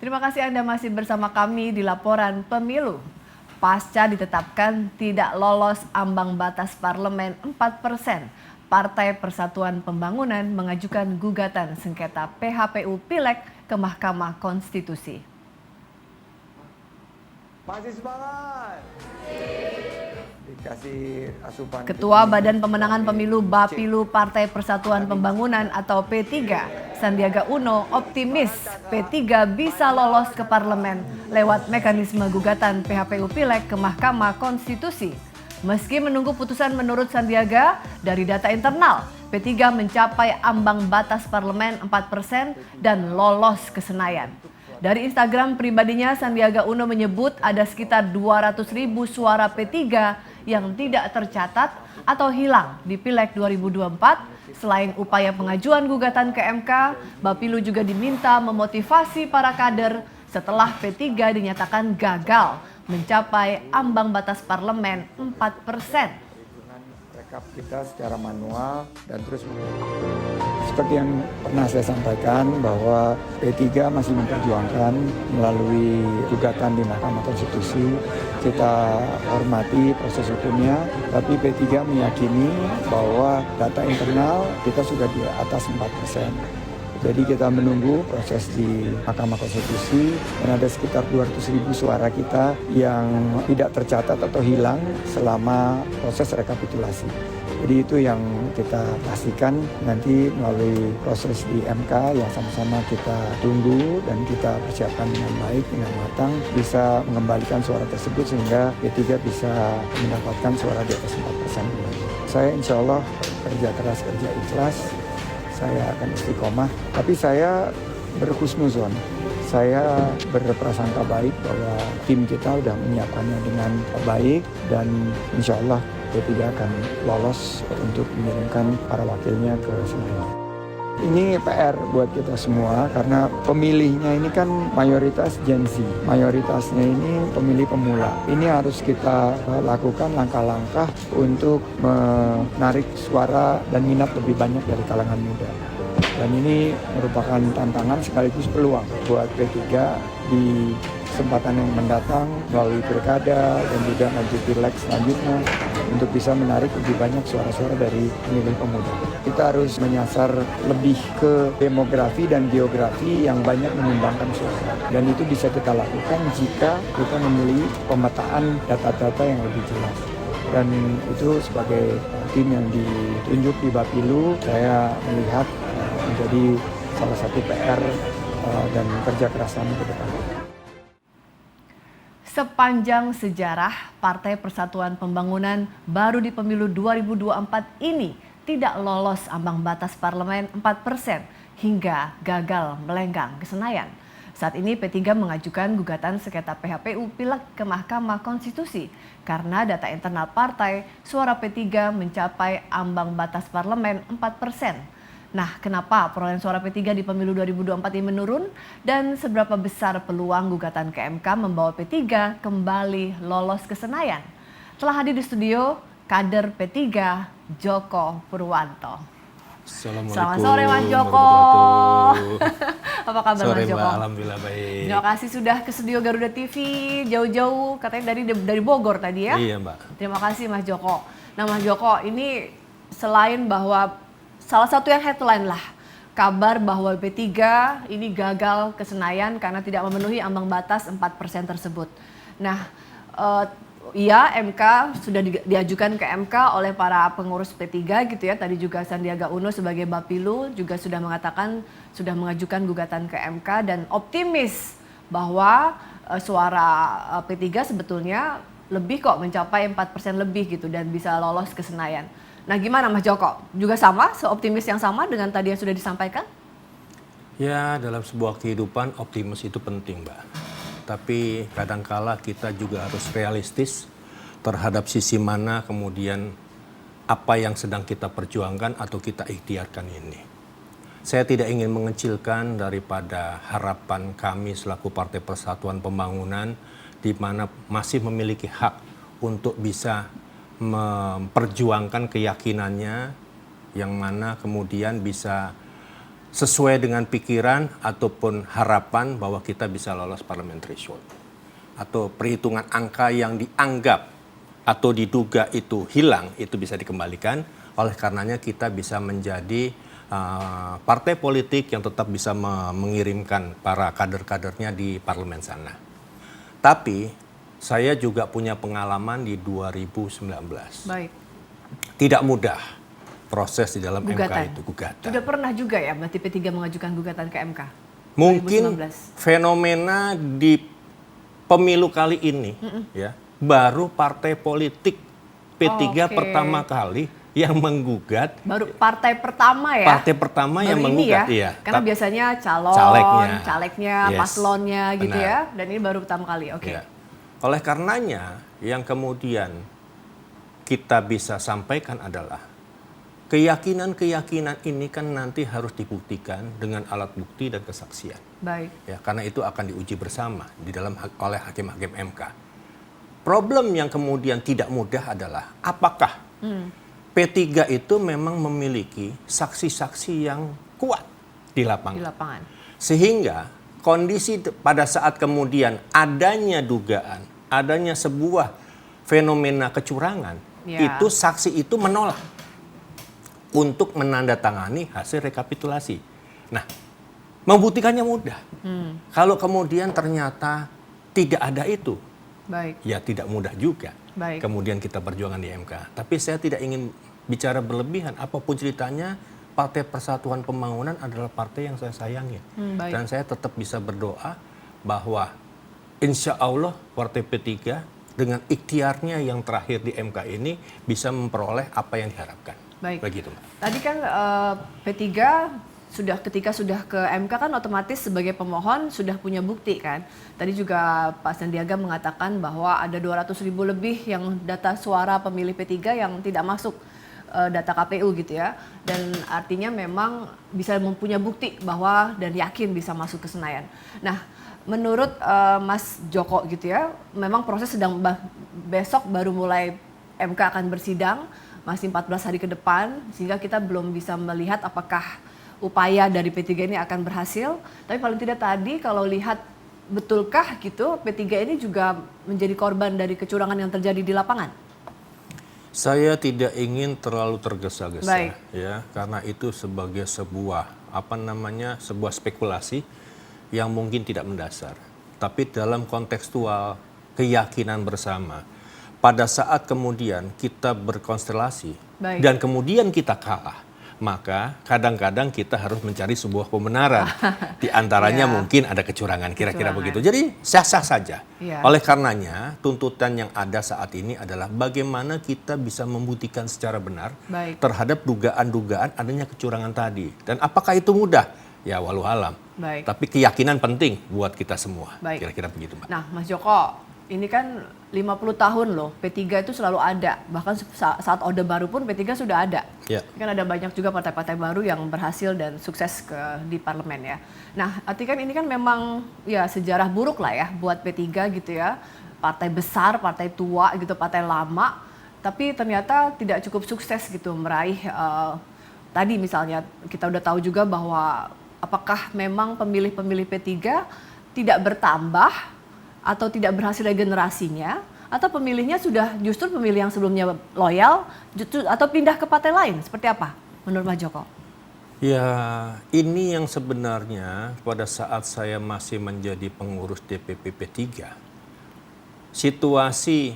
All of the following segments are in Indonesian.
Terima kasih Anda masih bersama kami di Laporan Pemilu. Pasca ditetapkan tidak lolos ambang batas parlemen 4%, Partai Persatuan Pembangunan mengajukan gugatan sengketa PHPU Pileg ke Mahkamah Konstitusi. Masih semangat. Dikasih asupan. Ketua Badan Pemenangan Pemilu Bapilu Partai Persatuan Pembangunan atau P3, Sandiaga Uno optimis P3 bisa lolos ke parlemen lewat mekanisme gugatan PHPU Pileg ke Mahkamah Konstitusi. Meski menunggu putusan menurut Sandiaga, dari data internal, P3 mencapai ambang batas parlemen 4% dan lolos ke Senayan. Dari Instagram pribadinya, Sandiaga Uno menyebut ada sekitar 200.000 suara P3 yang tidak tercatat atau hilang di Pileg 2024. Selain upaya pengajuan gugatan ke MK, Bapilu juga diminta memotivasi para kader setelah P3 dinyatakan gagal mencapai ambang batas parlemen 4%. Rekap kita secara manual dan terus seperti yang pernah saya sampaikan bahwa P3 masih memperjuangkan melalui gugatan di Mahkamah Konstitusi. Kita hormati proses hukumnya, tapi P3 meyakini bahwa data internal kita sudah di atas 4%. Jadi kita menunggu proses di Mahkamah Konstitusi dan ada sekitar 200.000 suara kita yang tidak tercatat atau hilang selama proses rekapitulasi. Jadi itu yang kita pastikan nanti melalui proses di MK yang sama-sama kita tunggu dan kita persiapkan dengan baik, dengan matang, bisa mengembalikan suara tersebut sehingga P3 bisa mendapatkan suara di atas 4%. Saya insya Allah kerja keras, kerja ikhlas. Saya akan istiqomah, tapi saya berhusnuzon. Saya berprasangka baik bahwa tim kita sudah menyiapkannya dengan baik dan insya Allah P3 akan lolos untuk mengirimkan para wakilnya ke Senayan. Ini PR buat kita semua karena pemilihnya ini kan mayoritas Gen Z, mayoritasnya ini pemilih pemula. Ini harus kita lakukan langkah-langkah untuk menarik suara dan minat lebih banyak dari kalangan muda. Dan ini merupakan tantangan sekaligus peluang buat P3 di kesempatan yang mendatang melalui pilkada dan juga maju pileg selanjutnya untuk bisa menarik lebih banyak suara-suara dari pemilih pemuda. Kita harus menyasar lebih ke demografi dan geografi yang banyak menyumbangkan suara. Dan itu bisa kita lakukan jika kita memilih pemetaan data-data yang lebih jelas. Dan itu sebagai tim yang ditunjuk di Bapilu, saya melihat menjadi salah satu PR dan kerja keras kami ke depan. Sepanjang sejarah, Partai Persatuan Pembangunan baru di pemilu 2024 ini tidak lolos ambang batas parlemen 4% hingga gagal melenggang ke Senayan. Saat ini P3 mengajukan gugatan sengketa PHPU Pileg ke Mahkamah Konstitusi karena data internal partai suara P3 mencapai ambang batas parlemen 4%. Nah, kenapa perolehan suara P3 di pemilu 2024 ini menurun dan seberapa besar peluang gugatan ke MK membawa P3 kembali lolos ke Senayan? Telah hadir di studio kader P3 Joko Purwanto. Selamat sore Mas Joko. Apa kabar sore, Mas Joko? Mbak, alhamdulillah baik. Terima kasih sudah ke studio Garuda TV jauh-jauh, katanya dari Bogor tadi ya? Iya Mbak. Terima kasih Mas Joko. Nah Mas Joko, ini selain bahwa salah satu yang headline lah, kabar bahwa P3 ini gagal ke Senayan karena tidak memenuhi ambang batas 4% tersebut. Nah, iya MK sudah diajukan ke MK oleh para pengurus P3 gitu ya. Tadi juga Sandiaga Uno sebagai Bapilu juga sudah mengatakan sudah mengajukan gugatan ke MK dan optimis bahwa suara P3 sebetulnya lebih kok mencapai 4% lebih gitu dan bisa lolos ke Senayan. Nah gimana Mas Joko? Juga sama, seoptimis yang sama dengan tadi yang sudah disampaikan? Ya dalam sebuah kehidupan optimis itu penting Mbak. Tapi kadangkala kita juga harus realistis terhadap sisi mana kemudian apa yang sedang kita perjuangkan atau kita ikhtiarkan ini. Saya tidak ingin mengecilkan daripada harapan kami selaku Partai Persatuan Pembangunan di mana masih memiliki hak untuk bisa memperjuangkan keyakinannya yang mana kemudian bisa sesuai dengan pikiran ataupun harapan bahwa kita bisa lolos parliamentary threshold. Atau perhitungan angka yang dianggap atau diduga itu hilang, itu bisa dikembalikan. Oleh karenanya kita bisa menjadi partai politik yang tetap bisa mengirimkan para kader-kadernya di parlemen sana. Tapi saya juga punya pengalaman di 2019. Baik. Tidak mudah proses di dalam Gugatan. MK itu, gugatan. Sudah pernah juga ya berarti P3 mengajukan gugatan ke MK? Mungkin 2019. fenomena di pemilu kali ini ya baru partai politik P3 Oke. pertama kali yang menggugat. Baru partai pertama ya? Partai pertama Baru yang ini menggugat, ya? iya. Karena biasanya calon, calegnya, Yes, paslonnya gitu benar. ya. Dan ini baru pertama kali, oke. Ya. Oleh karenanya yang kemudian kita bisa sampaikan adalah keyakinan-keyakinan ini kan nanti harus dibuktikan dengan alat bukti dan kesaksian. Baik. Ya, karena itu akan diuji bersama di dalam oleh hakim-hakim MK. Problem yang kemudian tidak mudah adalah apakah P3 itu memang memiliki saksi-saksi yang kuat di lapangan. Di lapangan. Sehingga kondisi pada saat kemudian adanya dugaan, adanya sebuah fenomena kecurangan, Ya. itu saksi itu menolak untuk menandatangani hasil rekapitulasi. Nah, membuktikannya mudah. Kalau kemudian ternyata tidak ada itu, Baik. ya tidak mudah juga. Baik. Kemudian kita perjuangan di MK. Tapi saya tidak ingin bicara berlebihan. Apapun ceritanya, Partai Persatuan Pembangunan adalah partai yang saya sayangi. Baik. Dan saya tetap bisa berdoa bahwa insya Allah Partai P3 dengan ikhtiarnya yang terakhir di MK ini bisa memperoleh apa yang diharapkan. Baik. Begitu, Mbak. Tadi kan P3 ketika sudah ke MK kan otomatis sebagai pemohon sudah punya bukti kan. Tadi juga Pak Sandiaga mengatakan bahwa ada 200.000 lebih yang data suara pemilih P3 yang tidak masuk data KPU gitu ya. Dan artinya memang bisa mempunyai bukti bahwa dan yakin bisa masuk ke Senayan. Nah, menurut Mas Joko gitu ya, memang proses sedang besok baru mulai MK akan bersidang, masih 14 hari ke depan, sehingga kita belum bisa melihat apakah upaya dari P3 ini akan berhasil. Tapi paling tidak tadi kalau lihat betulkah gitu P3 ini juga menjadi korban dari kecurangan yang terjadi di lapangan? Saya tidak ingin terlalu tergesa-gesa, Baik. ya, karena itu sebagai sebuah sebuah spekulasi yang mungkin tidak mendasar. Tapi dalam kontekstual keyakinan bersama, pada saat kemudian kita berkonstelasi Baik. dan kemudian kita kalah, maka kadang-kadang kita harus mencari sebuah pembenaran. Di antaranya Ya. mungkin ada kecurangan, kira-kira Kecurangan. begitu. Jadi sah-sah saja. Ya. Oleh karenanya, tuntutan yang ada saat ini adalah bagaimana kita bisa membuktikan secara benar Baik. terhadap dugaan-dugaan adanya kecurangan tadi. Dan apakah itu mudah? Ya walau alam. Baik. Tapi keyakinan penting buat kita semua. Baik. Kira-kira begitu, Mbak. Nah, Mas Joko, ini kan 50 tahun loh, P3 itu selalu ada. Bahkan saat Orde Baru pun P3 sudah ada. Ya. Kan ada banyak juga partai-partai baru yang berhasil dan sukses di parlemen ya. Nah, artinya kan ini kan memang ya sejarah buruk lah ya buat P3 gitu ya. Partai besar, partai tua gitu, partai lama. Tapi ternyata tidak cukup sukses gitu meraih tadi misalnya kita udah tahu juga bahwa apakah memang pemilih-pemilih P3 tidak bertambah atau tidak berhasil regenerasinya, atau pemilihnya sudah justru pemilih yang sebelumnya loyal atau pindah ke partai lain, seperti apa menurut Mas Joko? Ya, ini yang sebenarnya pada saat saya masih menjadi pengurus DPP P3, situasi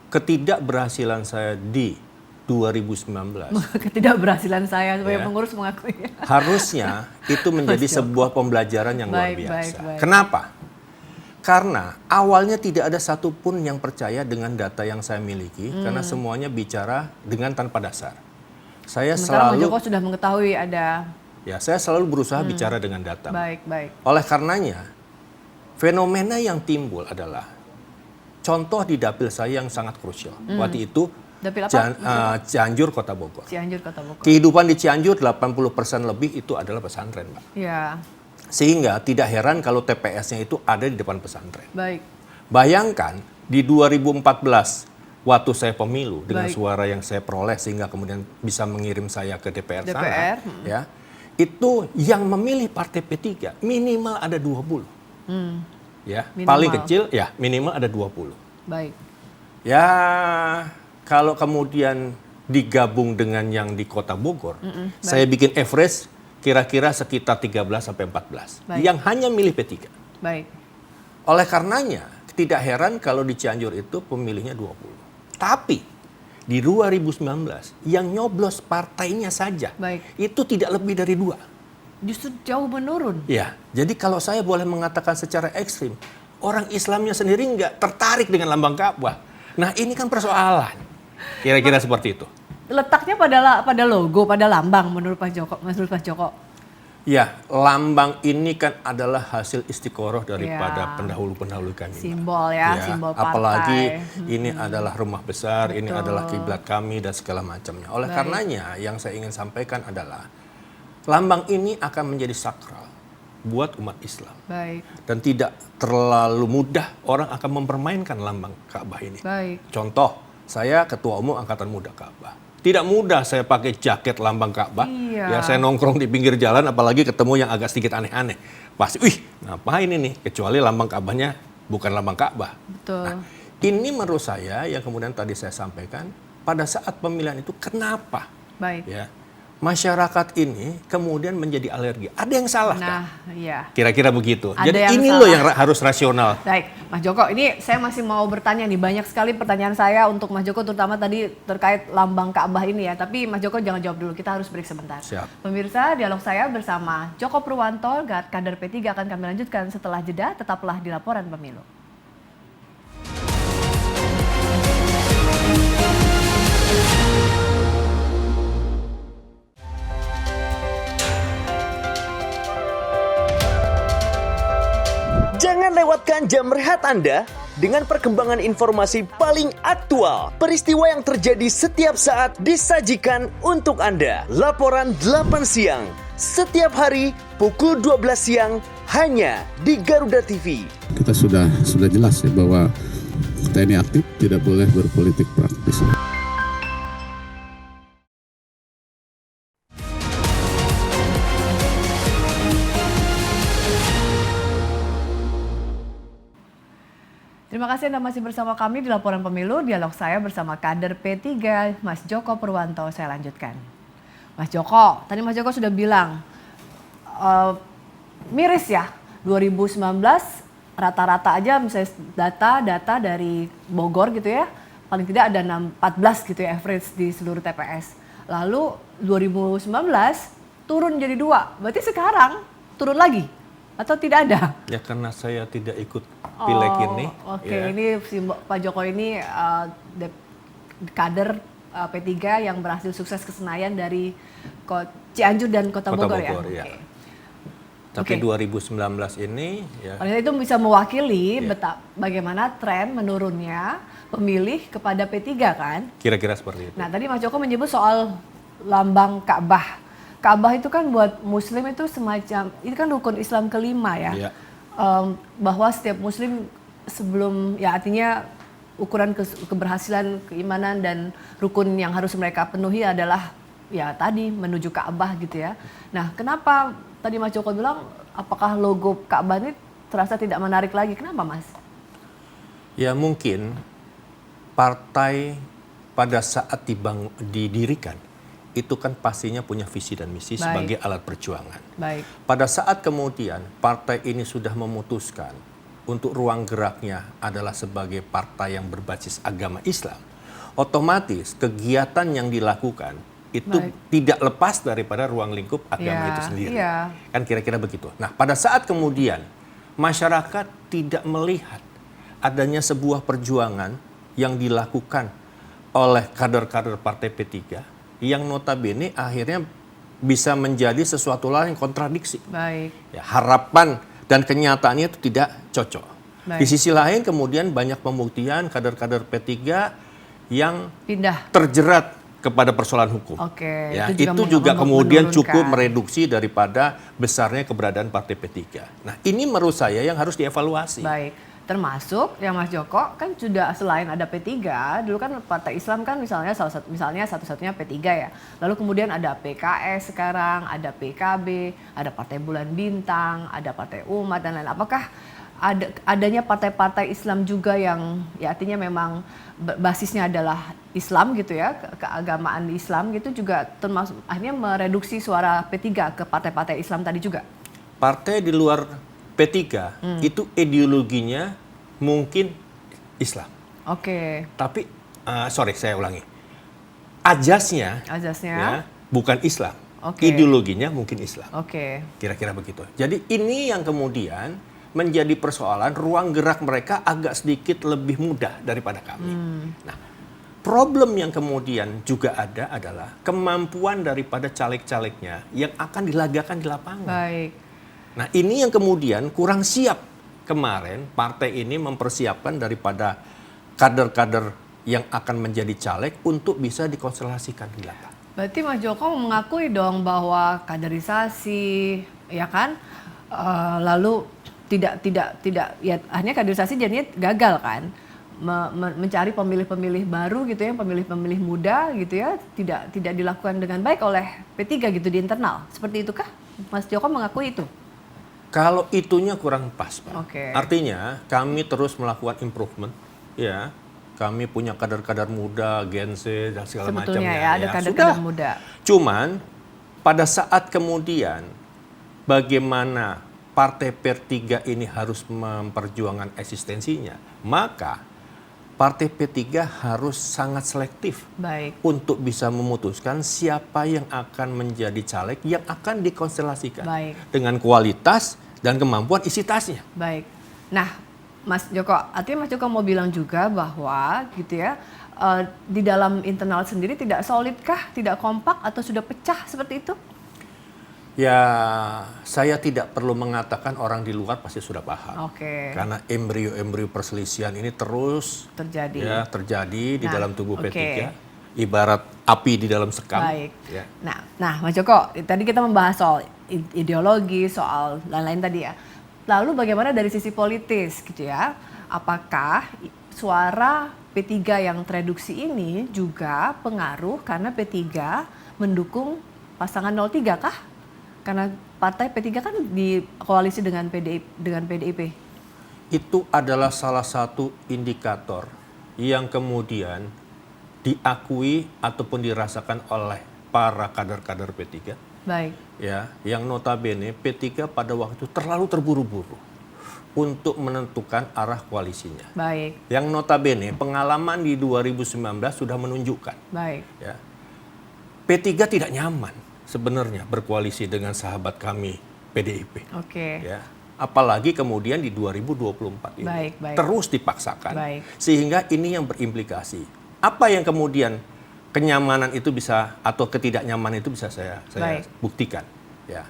ketidakberhasilan saya di 2019 Ketidakberhasilan saya sebagai Ya. pengurus mengakui. harusnya itu menjadi Mas Joko. sebuah pembelajaran yang luar Baik, biasa. baik. Kenapa? Karena awalnya tidak ada satupun yang percaya dengan data yang saya miliki, karena semuanya bicara dengan tanpa dasar. Saya Sementara Mas selalu, Joko sudah mengetahui ada. saya selalu berusaha bicara dengan data. Baik, baik. Oleh karenanya, fenomena yang timbul adalah contoh di dapil saya yang sangat krusial. Waktu itu Dapil apa? Cianjur, Kota Bogor. Cianjur, Kota Bogor. Kehidupan di Cianjur 80% lebih itu adalah pesantren, Mbak. Ya, Sehingga tidak heran kalau TPS-nya itu ada di depan pesantren. baik. Bayangkan di 2014 waktu saya pemilu dengan Baik. suara yang saya peroleh sehingga kemudian bisa mengirim saya ke DPR, DPR, sana, ya. itu yang memilih partai P3 minimal ada 20. Ya, Minimal. paling kecil ya minimal ada 20. Baik. Ya, kalau kemudian digabung dengan yang di Kota Bogor, saya bikin average kira-kira sekitar 13 sampai 14 Baik. yang hanya milih P3. Baik. Oleh karenanya, tidak heran kalau di Cianjur itu pemilihnya 20. Tapi di 2019 yang nyoblos partainya saja Baik. itu tidak lebih dari 2. Justru jauh menurun. Ya, jadi kalau saya boleh mengatakan secara ekstrim, orang Islamnya sendiri nggak tertarik dengan lambang Ka'bah. Nah, ini kan persoalan. Kira-kira seperti itu. Letaknya pada logo, pada lambang menurut Pak Joko. Ya, lambang ini kan adalah hasil istiqoroh daripada pendahulu-pendahulu kami. Simbol ya, simbol partai. Apalagi ini adalah rumah besar, ini adalah kiblat kami dan segala macamnya. Oleh karenanya yang saya ingin sampaikan adalah lambang ini akan menjadi sakral buat umat Islam. Baik. Dan tidak terlalu mudah orang akan mempermainkan lambang Ka'bah ini. Baik. Contoh, saya ketua umum Angkatan Muda Ka'bah. Tidak mudah saya pakai jaket lambang Ka'bah. Iya. Ya, saya nongkrong di pinggir jalan apalagi ketemu yang agak sedikit aneh-aneh. Pasti, wih, ngapain ini? Kecuali lambang Ka'bahnya bukan lambang Ka'bah. Betul. Nah, ini menurut saya yang kemudian tadi saya sampaikan, pada saat pemilihan itu kenapa? Baik. Ya, masyarakat ini kemudian menjadi alergi. Ada yang salah kan? Nah, iya. Kira-kira begitu. Ada Jadi yang ini salah. loh yang harus rasional. Baik, Mas Joko, ini saya masih mau bertanya nih, banyak sekali pertanyaan saya untuk Mas Joko, terutama tadi terkait lambang Ka'bah ini ya. Tapi Mas Joko jangan jawab dulu, kita harus break sebentar. Siap. Pemirsa, dialog saya bersama Joko Purwanto, kader P3 akan kami lanjutkan setelah jeda, tetaplah di Laporan Pemilu. Jangan lewatkan jam rehat Anda dengan perkembangan informasi paling aktual. Peristiwa yang terjadi setiap saat disajikan untuk Anda. Laporan 8 siang, setiap hari pukul 12 siang hanya di Garuda TV. Kita sudah jelas ya bahwa TNI aktif tidak boleh berpolitik praktis. Terima kasih Anda masih bersama kami di Laporan Pemilu. Dialog saya bersama kader P3, Mas Joko Purwanto. Saya lanjutkan. Mas Joko, tadi Mas Joko sudah bilang, miris ya, 2019 rata-rata aja misalnya data dari Bogor gitu ya, paling tidak ada 14 gitu ya average di seluruh TPS. Lalu 2019 turun jadi 2, berarti sekarang turun lagi atau tidak ada? Ya karena saya tidak ikut pileg ini. Oke, ya. ini Pak Joko ini kader P3 yang berhasil sukses ke Senayan dari Cianjur dan Kota Bogor ya. ya. Oke. Tapi Oke. 2019 ini ya Paling itu bisa mewakili bagaimana tren menurunnya pemilih kepada P3 kan. kira-kira seperti itu. Nah tadi Mas Joko menyebut soal lambang Ka'bah. Ka'bah itu kan buat Muslim itu semacam, ini kan rukun Islam kelima ya. Iya. Bahwa setiap Muslim sebelum, ya artinya ukuran keberhasilan, keimanan dan rukun yang harus mereka penuhi adalah ya tadi menuju Ka'bah gitu ya. Nah kenapa tadi Mas Joko bilang apakah logo Ka'bah ini terasa tidak menarik lagi? Kenapa Mas? Ya mungkin partai pada saat didirikan itu kan pastinya punya visi dan misi Baik. sebagai alat perjuangan. Baik. Pada saat kemudian partai ini sudah memutuskan untuk ruang geraknya adalah sebagai partai yang berbasis agama Islam, otomatis kegiatan yang dilakukan itu Baik. tidak lepas daripada ruang lingkup agama Ya, itu sendiri. iya. Kan kira-kira begitu. Nah, pada saat kemudian masyarakat tidak melihat adanya sebuah perjuangan yang dilakukan oleh kader-kader partai P3 yang notabene akhirnya bisa menjadi sesuatu yang kontradiksi. Baik. Ya, harapan dan kenyataannya itu tidak cocok. Baik. Di sisi lain kemudian banyak pembuktian kader-kader P3 yang Pindah. terjerat kepada persoalan hukum. Oke, Ya, itu juga itu juga kemudian menurunkan. cukup mereduksi daripada besarnya keberadaan partai P3. Nah, ini menurut saya yang harus dievaluasi. Baik. Termasuk yang Mas Joko kan sudah selain ada P3, dulu kan Partai Islam kan misalnya satu-satunya P3 ya. Lalu kemudian ada PKS sekarang, ada PKB, ada Partai Bulan Bintang, ada Partai Umat dan lain. Apakah adanya partai-partai Islam juga yang ya artinya memang basisnya adalah Islam gitu ya, keagamaan Islam gitu juga termasuk akhirnya mereduksi suara P3 ke partai-partai Islam tadi juga? Partai di luar P3 itu ideologinya mungkin Islam. Oke. Tapi, sorry saya ulangi. Ajasnya ya, bukan Islam. Oke. Ideologinya mungkin Islam. Oke. Kira-kira begitu. Jadi ini yang kemudian menjadi persoalan ruang gerak mereka agak sedikit lebih mudah daripada kami. Nah, problem yang kemudian juga ada adalah kemampuan daripada caleg-calegnya yang akan dilagakan di lapangan. Baik. Nah, ini yang kemudian kurang siap kemarin partai ini mempersiapkan daripada kader-kader yang akan menjadi caleg untuk bisa dikonstelasikan di lapangan. Berarti Mas Joko mengakui dong bahwa kaderisasi, ya kan, lalu tidak ya hanya kaderisasi jadinya gagal kan, mencari pemilih-pemilih baru gitu ya, pemilih-pemilih muda gitu ya, tidak dilakukan dengan baik oleh P3 gitu di internal. Seperti itukah Mas Joko mengakui itu? Kalau itunya kurang pas, Pak. Oke. Artinya kami terus melakukan improvement, ya. Kami punya kader-kader muda, Gen Z dan segala macamnya. Sebetulnya ya ada kader-kader muda. Cuman pada saat kemudian bagaimana partai P3 ini harus memperjuangkan eksistensinya, maka partai P3 harus sangat selektif. Baik. Untuk bisa memutuskan siapa yang akan menjadi caleg yang akan dikonstelasikan. Baik. Dengan kualitas dan kemampuan isi tasnya. Baik. Nah, Mas Joko, artinya Mas Joko mau bilang juga bahwa gitu ya, di dalam internal sendiri tidak solidkah, tidak kompak atau sudah pecah seperti itu? Ya, saya tidak perlu mengatakan orang di luar pasti sudah paham. Oke. Karena embrio-embrio perselisihan ini terus terjadi di dalam tubuh P3. Ibarat api di dalam sekam. Baik. Ya. Nah, Mas Joko, tadi kita membahas soal ideologi, soal lain-lain tadi ya. Lalu bagaimana dari sisi politis gitu ya? Apakah suara P3 yang tereduksi ini juga pengaruh karena P3 mendukung pasangan 03 kah? Karena partai P3 kan di koalisi dengan PDIP. Itu adalah salah satu indikator yang kemudian diakui ataupun dirasakan oleh para kader-kader P3. Baik. Ya, yang notabene P3 pada waktu itu terlalu terburu-buru untuk menentukan arah koalisinya. Baik. Yang notabene pengalaman di 2019 sudah menunjukkan. Baik. Ya, P3 tidak nyaman sebenarnya berkoalisi dengan sahabat kami PDIP. Oke. Ya, apalagi kemudian di 2024 ini Baik. terus dipaksakan. Baik. Sehingga ini yang berimplikasi. Apa yang kemudian kenyamanan itu bisa atau ketidaknyamanan itu bisa saya buktikan. Ya,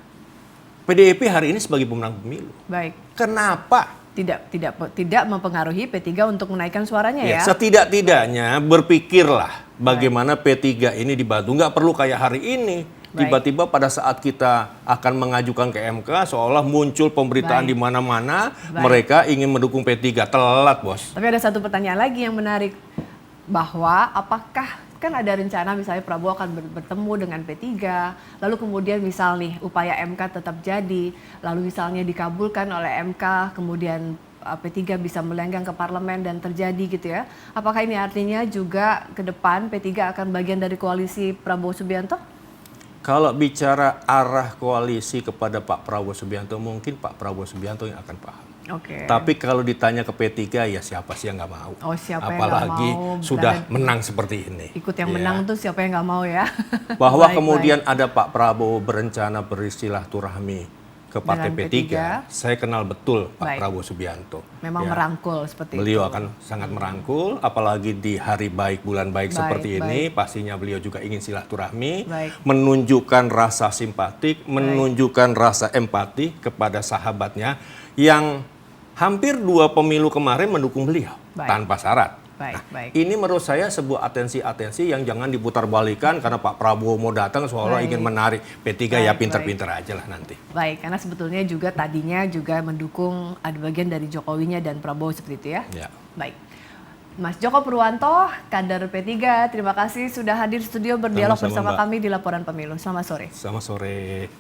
PDIP hari ini sebagai pemenang pemilu. Baik. Kenapa? Tidak mempengaruhi P3 untuk menaikkan suaranya ya? Setidak-tidaknya berpikirlah bagaimana P3 ini dibantu. Nggak perlu kayak hari ini. Tiba-tiba pada saat kita akan mengajukan ke MK seolah muncul pemberitaan di mana-mana mereka ingin mendukung P3. Telat, Bos. Tapi ada satu pertanyaan lagi yang menarik, bahwa apakah kan ada rencana misalnya Prabowo akan bertemu dengan P3, lalu kemudian misal nih upaya MK tetap jadi, lalu misalnya dikabulkan oleh MK, kemudian P3 bisa melenggang ke parlemen dan terjadi gitu ya. Apakah ini artinya juga ke depan P3 akan bagian dari koalisi Prabowo Subianto? Kalau bicara arah koalisi kepada Pak Prabowo Subianto, mungkin Pak Prabowo Subianto yang akan paham. Oke. Tapi kalau ditanya ke P3, ya siapa sih yang nggak mau? Oh, siapa apalagi yang nggak mau sudah menang seperti ini. Ikut yang menang tuh siapa yang nggak mau ya? Bahwa kemudian ada Pak Prabowo berencana bersilaturahmi ke Partai Dengan P3, P3, saya kenal betul Pak Prabowo Subianto. Memang merangkul seperti beliau itu. akan sangat merangkul, apalagi di hari baik, bulan baik seperti ini, pastinya beliau juga ingin silaturahmi, menunjukkan rasa simpatik, menunjukkan rasa empati kepada sahabatnya yang hampir 2 pemilu kemarin mendukung beliau tanpa syarat. baik. Ini menurut saya sebuah atensi-atensi yang jangan diputar-balikan karena Pak Prabowo mau datang seolah ingin menarik P3 ya pinter-pinter aja lah nanti. Baik, karena sebetulnya juga tadinya juga mendukung ada bagian dari Jokowinya dan Prabowo seperti itu ya. Ya. Baik. Mas Joko Purwanto, kader P3, terima kasih sudah hadir di studio berdialog Sama-sama, bersama Mbak. kami di Laporan Pemilu. Selamat sore. Selamat sore.